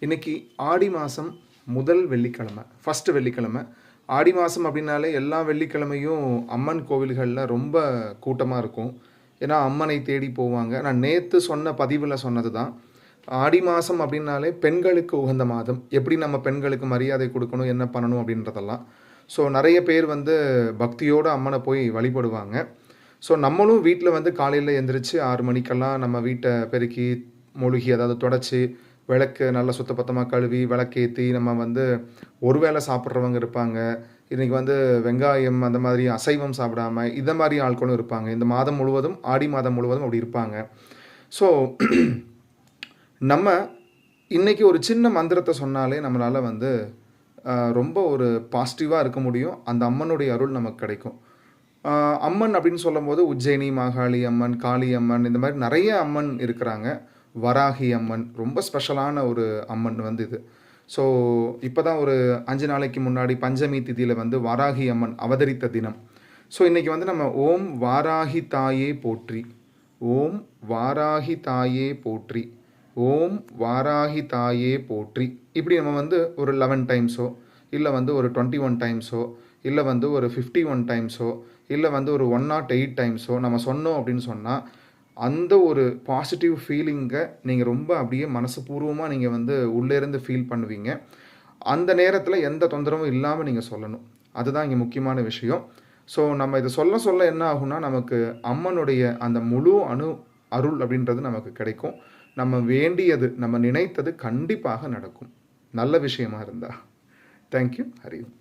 இன்னைக்கு ஆடி மாதம் முதல் வெள்ளிக்கிழமை, ஃபஸ்ட்டு வெள்ளிக்கிழமை. ஆடி மாதம் அப்படின்னாலே எல்லா வெள்ளிக்கிழமையும் அம்மன் கோவில்களில் ரொம்ப கூட்டமாக இருக்கும். ஏன்னா அம்மனை தேடி போவாங்க. நான் நேற்று சொன்ன பதிவில் சொன்னது தான். ஆடி மாதம் அப்படின்னாலே பெண்களுக்கு உகந்த மாதம். எப்படி நம்ம பெண்களுக்கு மரியாதை கொடுக்கணும், என்ன பண்ணணும் அப்படின்றதெல்லாம். ஸோ நிறைய பேர் வந்து பக்தியோடு அம்மனை போய் வழிபடுவாங்க. ஸோ நம்மளும் வீட்டில் வந்து காலையில் எழுந்திரிச்சு 6 மணிக்கெல்லாம் நம்ம வீட்டை பெருக்கி மொழுகி, அதாவது தொடச்சி, விளக்கு நல்லா சுத்தபத்தமாக கழுவி விளக்கேற்றி நம்ம வந்து ஒரு வேளை சாப்பிட்றவங்க இருப்பாங்க. இன்றைக்கி வந்து வெங்காயம் அந்த மாதிரி அசைவம் சாப்பிடாம இந்த மாதிரி ஆட்களும் இருப்பாங்க. இந்த மாதம் முழுவதும், ஆடி மாதம் முழுவதும் அப்படி இருப்பாங்க. ஸோ நம்ம இன்றைக்கி ஒரு சின்ன மந்திரத்தை சொன்னாலே நம்மளால் வந்து ரொம்ப ஒரு பாசிட்டிவாக இருக்க முடியும். அந்த அம்மனுடைய அருள் நமக்கு கிடைக்கும். அம்மன் அப்படின்னு சொல்லும்போது உஜ்ஜயினி மாகாளி அம்மன், காளி அம்மன், இந்த மாதிரி நிறைய அம்மன் இருக்கிறாங்க. வராகி அம்மன் ரொம்ப ஸ்பெஷலான ஒரு அம்மன் வந்து இது. ஸோ இப்போ தான் ஒரு 5 நாளைக்கு முன்னாடி பஞ்சமி திதியில் வந்து வாராகி அம்மன் அவதரித்த தினம். ஸோ இன்றைக்கி வந்து நம்ம ஓம் வாராகி தாயே போற்றி, ஓம் வாராகி தாயே போற்றி, ஓம் வாராகி தாயே போற்றி, இப்படி நம்ம வந்து ஒரு 11 டைம்ஸோ, இல்லை வந்து ஒரு 21 டைம்ஸோ, இல்லை வந்து ஒரு 51 டைம்ஸோ, இல்லை வந்து ஒரு 108 டைம்ஸோ நம்ம சொன்னோம் அப்படின்னு சொன்னால், அந்த ஒரு பாசிட்டிவ் ஃபீலிங்கை நீங்கள் ரொம்ப அப்படியே மனசுபூர்வமாக நீங்கள் வந்து உள்ளேருந்து ஃபீல் பண்ணுவீங்க. அந்த நேரத்தில் எந்த தொந்தரவும் இல்லாமல் நீங்கள் சொல்லணும். அதுதான் இங்கே முக்கியமான விஷயம். ஸோ நம்ம இதை சொல்ல சொல்ல என்ன ஆகும்னா, நமக்கு அம்மனுடைய அந்த முழு அருள் அப்படின்றது நமக்கு கிடைக்கும். நம்ம வேண்டியது, நம்ம நினைத்தது கண்டிப்பாக நடக்கும். நல்ல விஷயமா இருந்தால். தேங்க்யூ. ஹரி ஓம்.